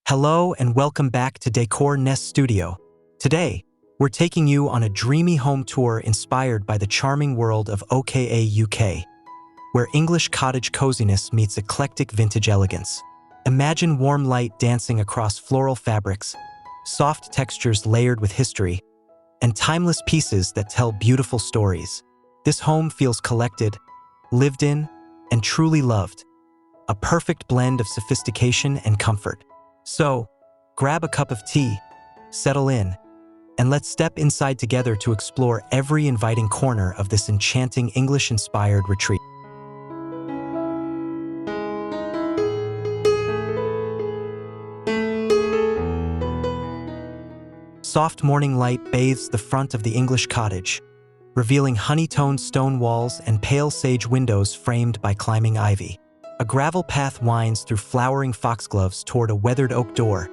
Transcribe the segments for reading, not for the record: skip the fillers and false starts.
Hello and welcome back to Decor Nest Studio. Today, we're taking you on a dreamy home tour inspired by the charming world of OKA UK, where English cottage coziness meets eclectic vintage elegance. Imagine warm light dancing across floral fabrics, soft textures layered with history, and timeless pieces that tell beautiful stories. This home feels collected, lived in, and truly loved, a perfect blend of sophistication and comfort. So, grab a cup of tea, settle in, and let's step inside together to explore every inviting corner of this enchanting English-inspired retreat. Soft morning light bathes the front of the English cottage, revealing honey-toned stone walls and pale sage windows framed by climbing ivy. A gravel path winds through flowering foxgloves toward a weathered oak door,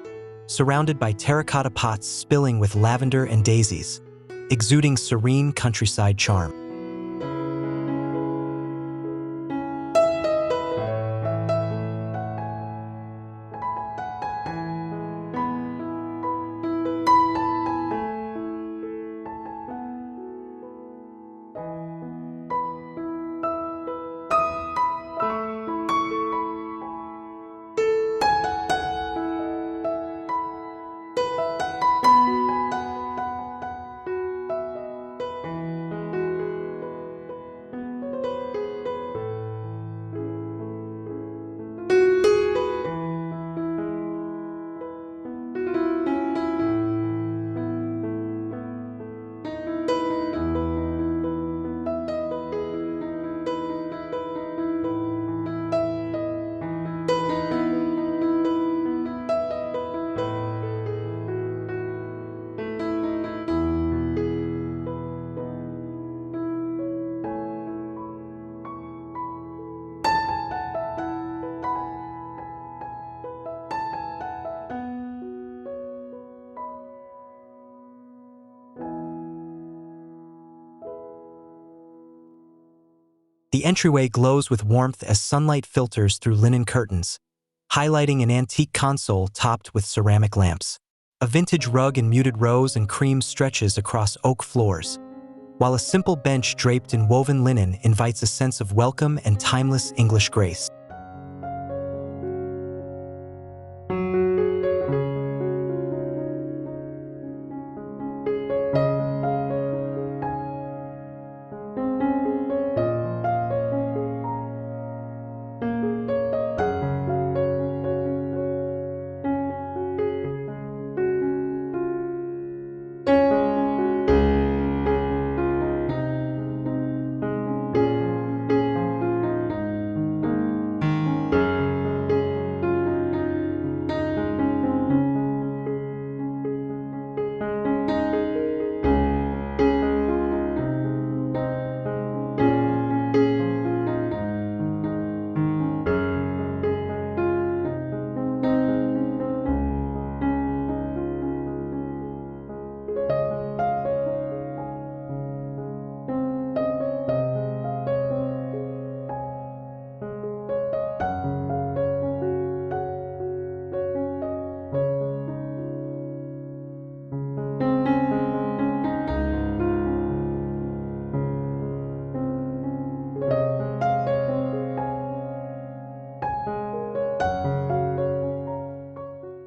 surrounded by terracotta pots spilling with lavender and daisies, exuding serene countryside charm. The entryway glows with warmth as sunlight filters through linen curtains, highlighting an antique console topped with ceramic lamps. A vintage rug in muted rose and cream stretches across oak floors, while a simple bench draped in woven linen invites a sense of welcome and timeless English grace.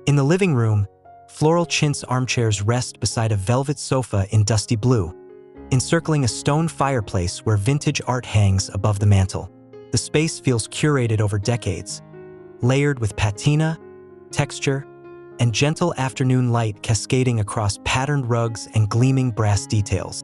In the living room, floral chintz armchairs rest beside a velvet sofa in dusty blue, encircling a stone fireplace where vintage art hangs above the mantel. The space feels curated over decades, layered with patina, texture, and gentle afternoon light cascading across patterned rugs and gleaming brass details.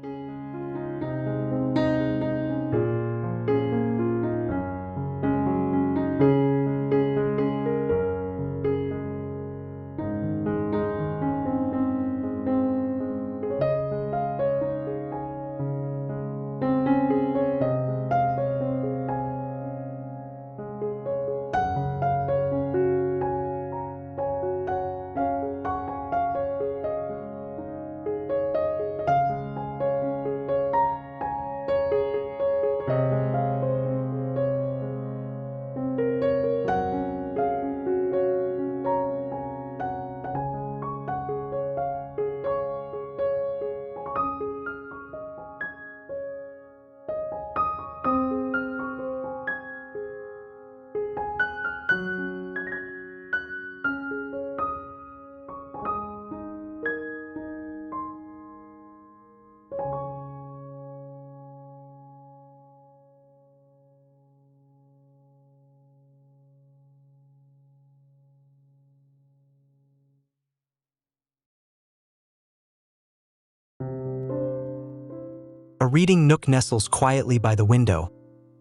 A reading nook nestles quietly by the window,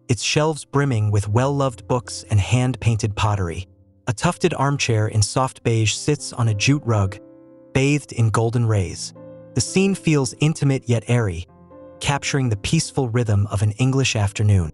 its shelves brimming with well-loved books and hand-painted pottery. A tufted armchair in soft beige sits on a jute rug, bathed in golden rays. The scene feels intimate yet airy, capturing the peaceful rhythm of an English afternoon.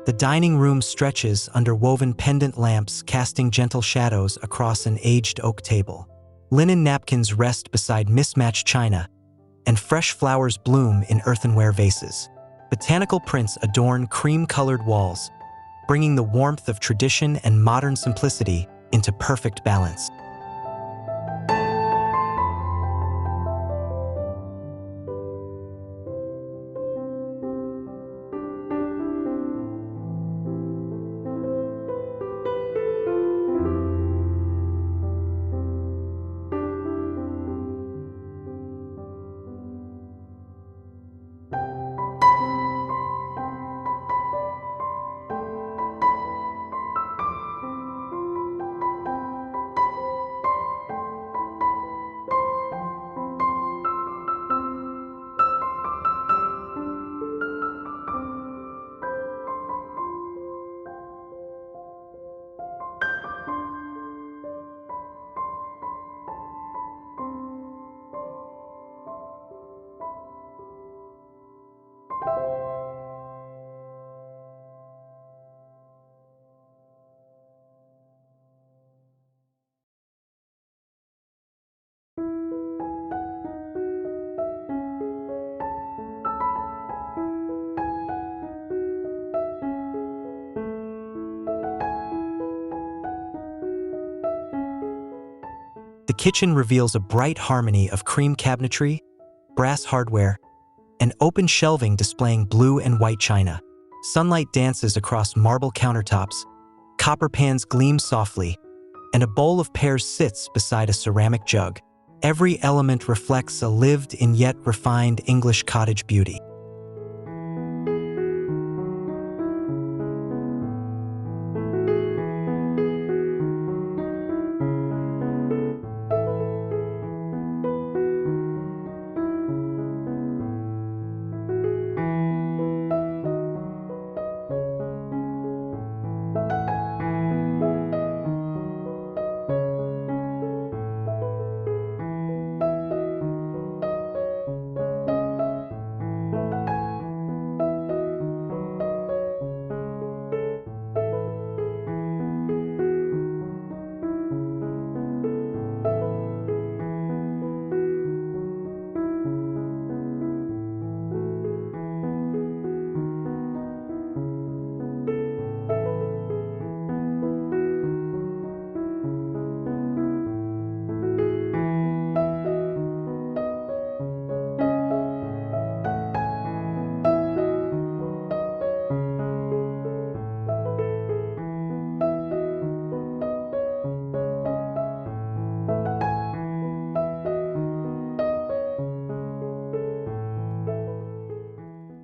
The dining room stretches under woven pendant lamps casting gentle shadows across an aged oak table. Linen napkins rest beside mismatched china, and fresh flowers bloom in earthenware vases. Botanical prints adorn cream-colored walls, bringing the warmth of tradition and modern simplicity into perfect balance. The kitchen reveals a bright harmony of cream cabinetry, brass hardware, and open shelving displaying blue and white china. Sunlight dances across marble countertops, copper pans gleam softly, and a bowl of pears sits beside a ceramic jug. Every element reflects a lived-in yet refined English cottage beauty.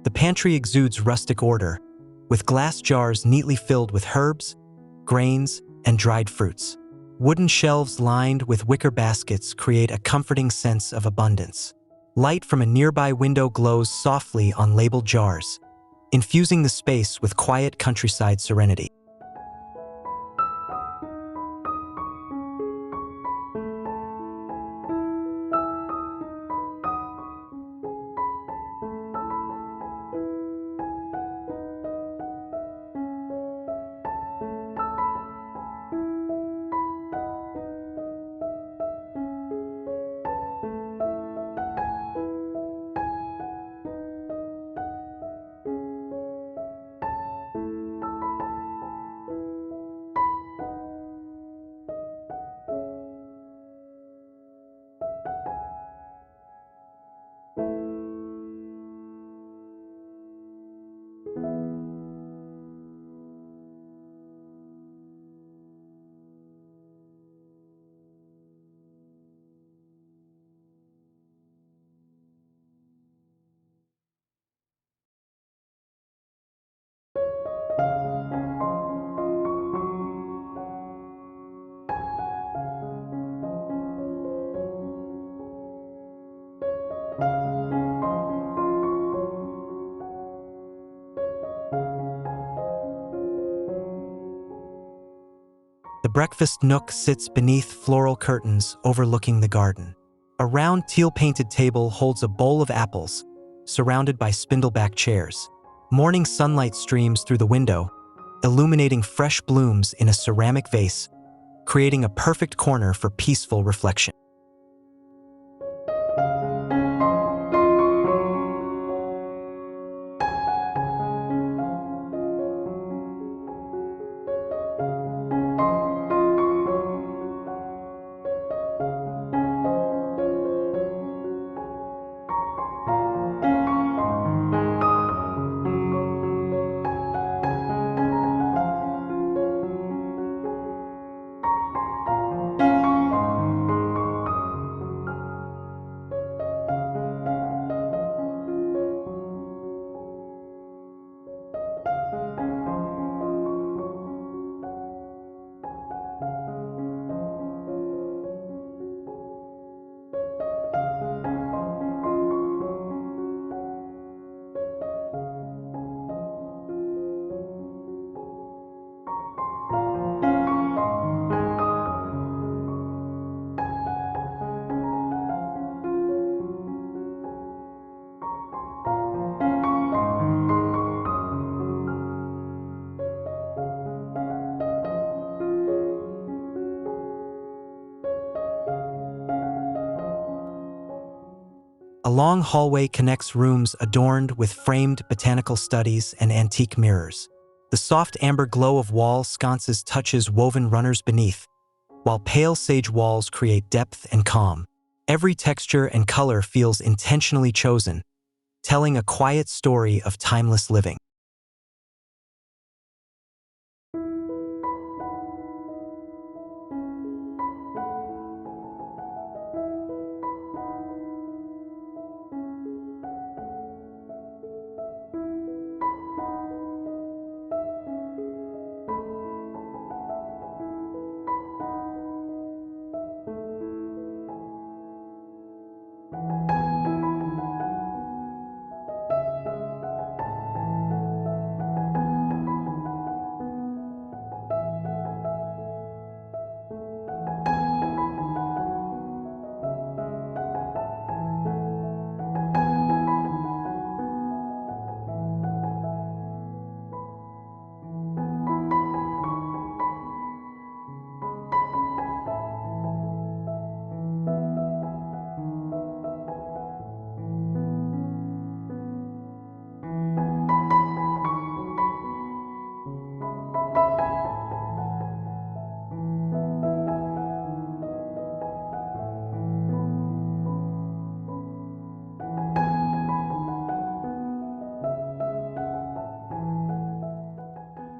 The pantry exudes rustic order, with glass jars neatly filled with herbs, grains, and dried fruits. Wooden shelves lined with wicker baskets create a comforting sense of abundance. Light from a nearby window glows softly on labeled jars, infusing the space with quiet countryside serenity. The breakfast nook sits beneath floral curtains overlooking the garden. A round teal-painted table holds a bowl of apples, surrounded by spindleback chairs. Morning sunlight streams through the window, illuminating fresh blooms in a ceramic vase, creating a perfect corner for peaceful reflection. A long hallway connects rooms adorned with framed botanical studies and antique mirrors. The soft amber glow of wall sconces touches woven runners beneath, while pale sage walls create depth and calm. Every texture and color feels intentionally chosen, telling a quiet story of timeless living.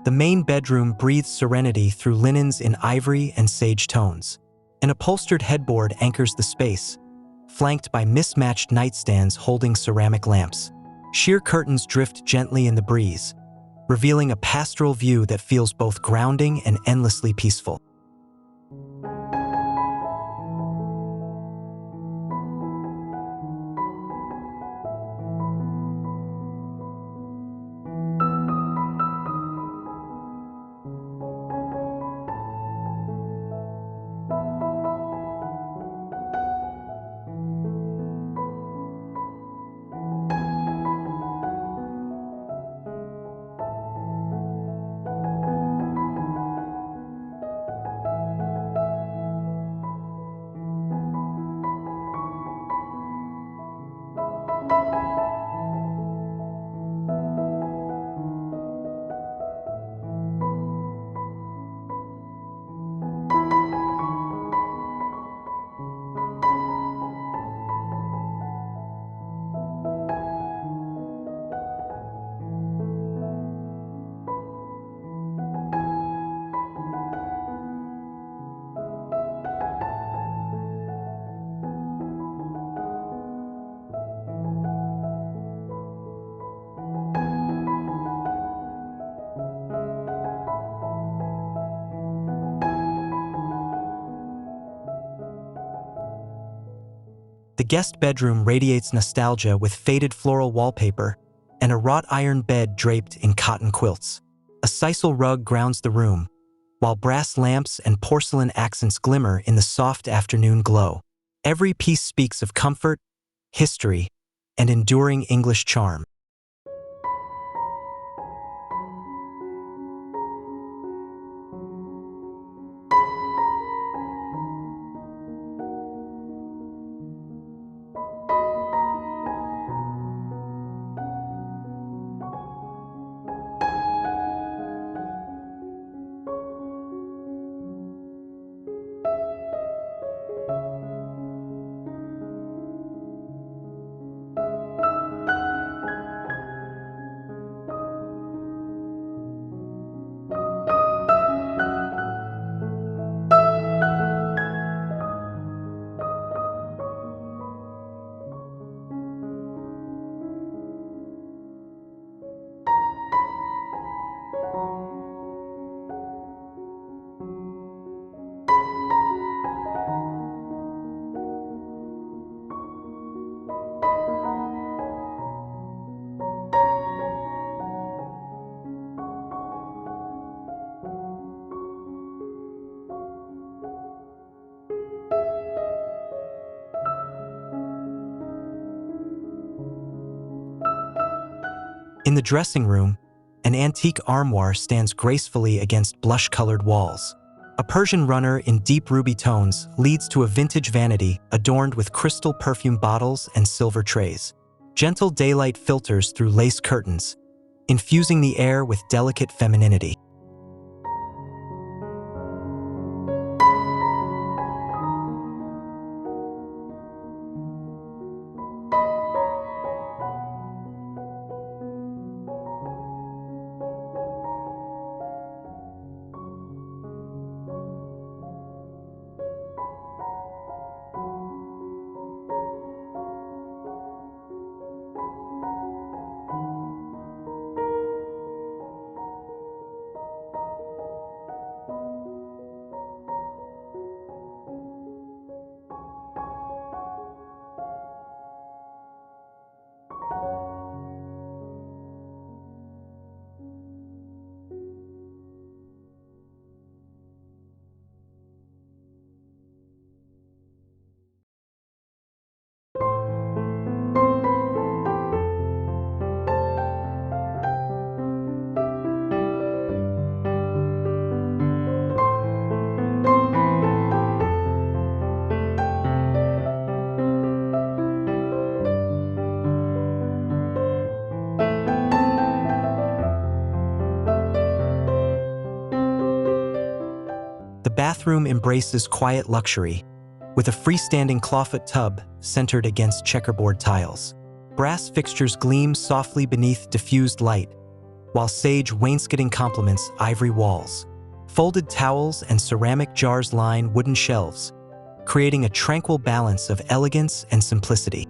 The main bedroom breathes serenity through linens in ivory and sage tones. An upholstered headboard anchors the space, flanked by mismatched nightstands holding ceramic lamps. Sheer curtains drift gently in the breeze, revealing a pastoral view that feels both grounding and endlessly peaceful. guest bedroom radiates nostalgia with faded floral wallpaper and a wrought iron bed draped in cotton quilts. A sisal rug grounds the room, while brass lamps and porcelain accents glimmer in the soft afternoon glow. Every piece speaks of comfort, history, and enduring English charm. In the dressing room, an antique armoire stands gracefully against blush-colored walls. A Persian runner in deep ruby tones leads to a vintage vanity adorned with crystal perfume bottles and silver trays. Gentle daylight filters through lace curtains, infusing the air with delicate femininity. The bathroom embraces quiet luxury, with a freestanding clawfoot tub centered against checkerboard tiles. Brass fixtures gleam softly beneath diffused light, while sage wainscoting complements ivory walls. Folded towels and ceramic jars line wooden shelves, creating a tranquil balance of elegance and simplicity.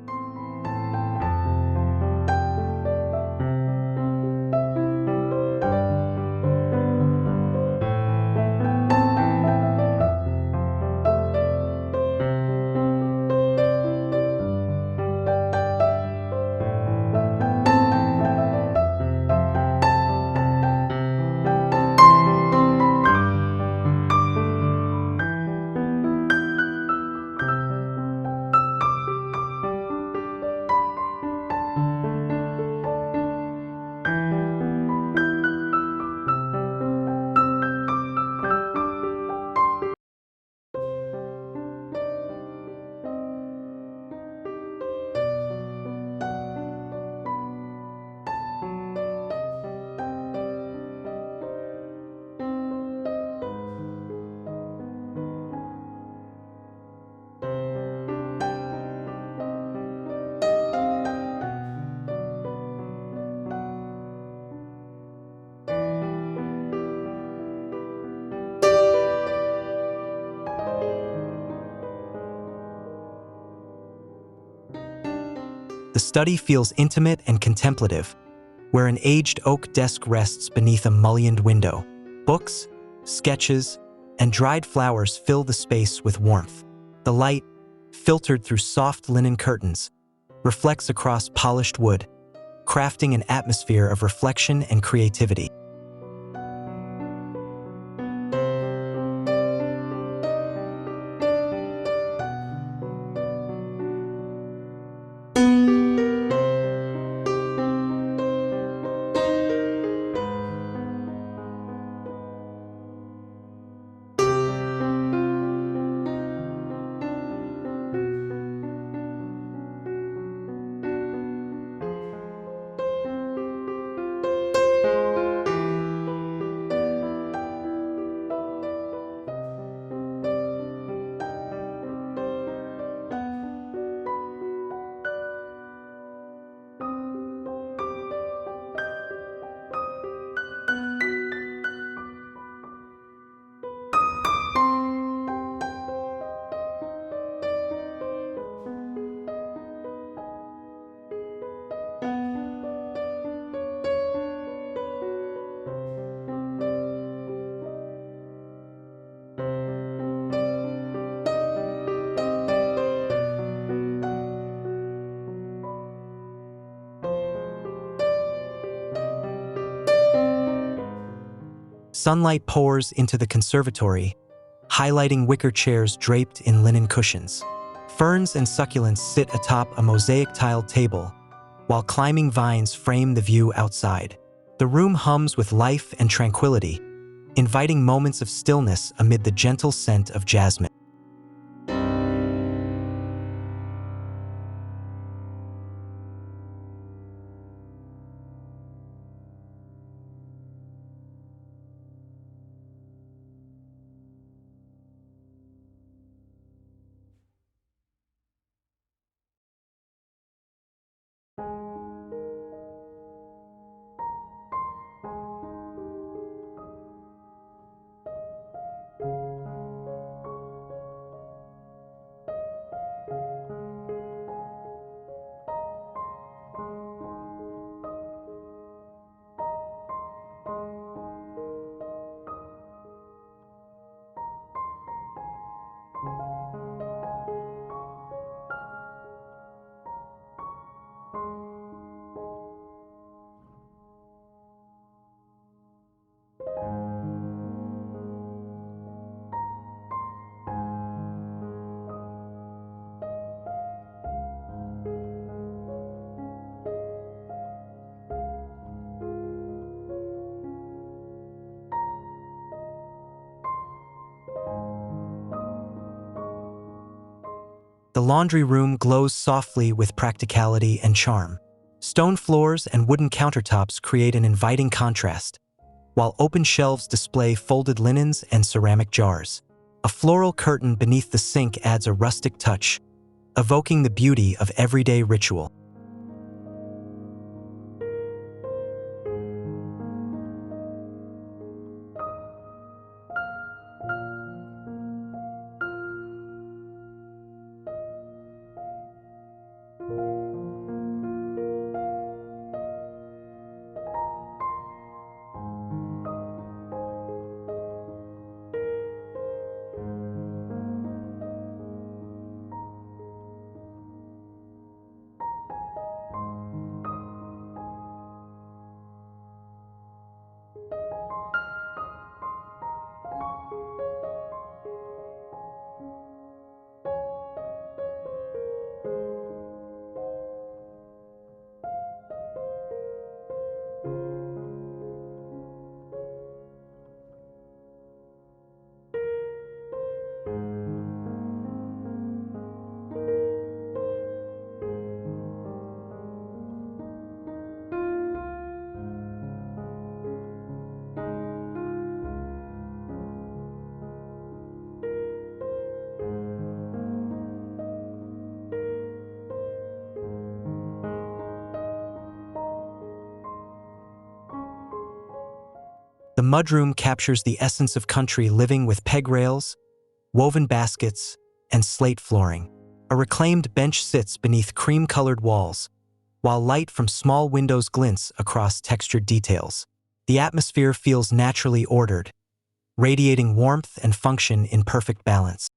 The study feels intimate and contemplative, where an aged oak desk rests beneath a mullioned window. Books, sketches, and dried flowers fill the space with warmth. The light, filtered through soft linen curtains, reflects across polished wood, crafting an atmosphere of reflection and creativity. Sunlight pours into the conservatory, highlighting wicker chairs draped in linen cushions. Ferns and succulents sit atop a mosaic-tiled table, while climbing vines frame the view outside. The room hums with life and tranquility, inviting moments of stillness amid the gentle scent of jasmine. The laundry room glows softly with practicality and charm. Stone floors and wooden countertops create an inviting contrast, while open shelves display folded linens and ceramic jars. A floral curtain beneath the sink adds a rustic touch, evoking the beauty of everyday ritual. The mudroom captures the essence of country living with peg rails, woven baskets, and slate flooring. A reclaimed bench sits beneath cream-colored walls, while light from small windows glints across textured details. The atmosphere feels naturally ordered, radiating warmth and function in perfect balance.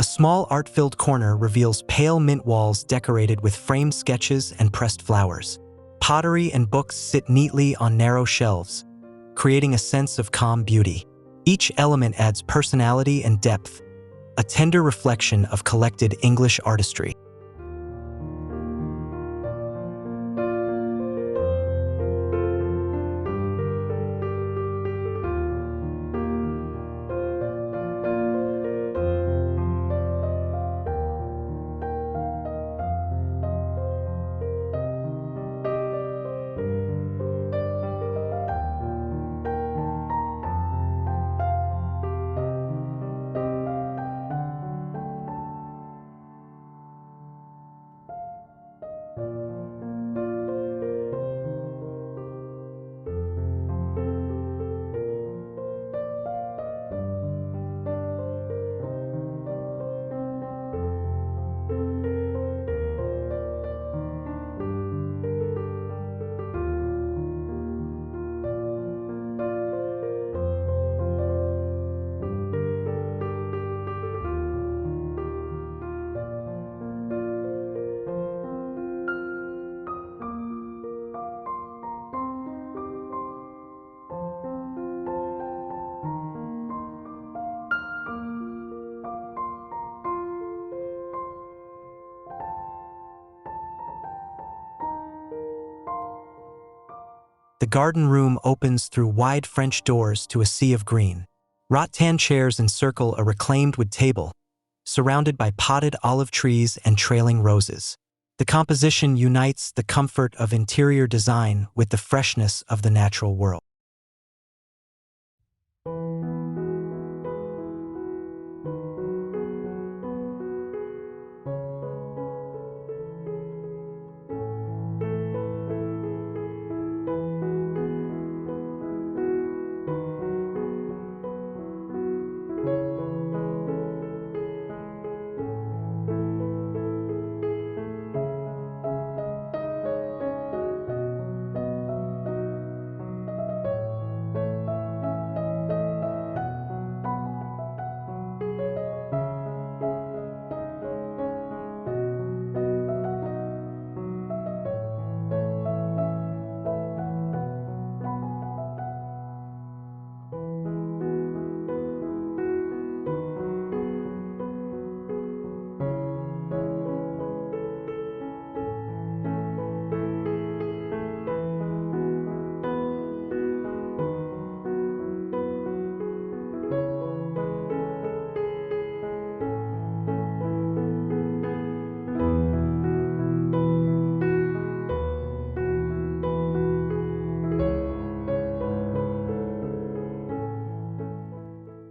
A small art-filled corner reveals pale mint walls decorated with framed sketches and pressed flowers. Pottery and books sit neatly on narrow shelves, creating a sense of calm beauty. Each element adds personality and depth, a tender reflection of collected English artistry. The garden room opens through wide French doors to a sea of green. Rattan chairs encircle a reclaimed wood table, surrounded by potted olive trees and trailing roses. The composition unites the comfort of interior design with the freshness of the natural world.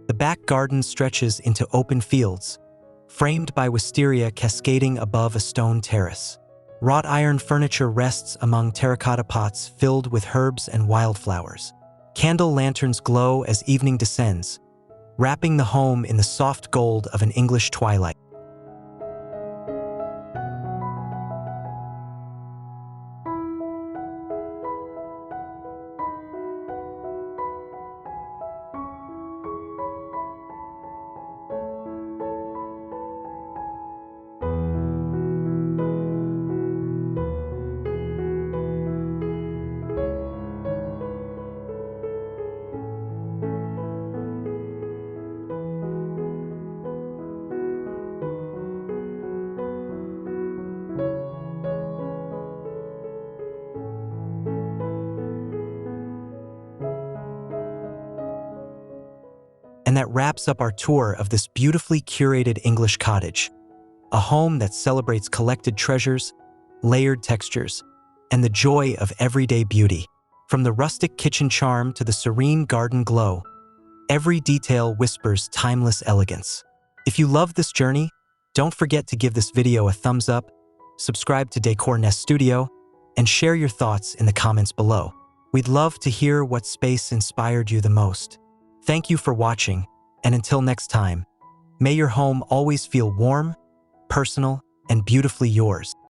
The back garden stretches into open fields, framed by wisteria cascading above a stone terrace. Wrought iron furniture rests among terracotta pots filled with herbs and wildflowers. Candle lanterns glow as evening descends, wrapping the home in the soft gold of an English twilight. And that wraps up our tour of this beautifully curated English cottage, a home that celebrates collected treasures, layered textures, and the joy of everyday beauty. From the rustic kitchen charm to the serene garden glow, every detail whispers timeless elegance. If you love this journey, don't forget to give this video a thumbs up, subscribe to Decor Nest Studio, and share your thoughts in the comments below. We'd love to hear what space inspired you the most. Thank you for watching, and until next time, may your home always feel warm, personal, and beautifully yours.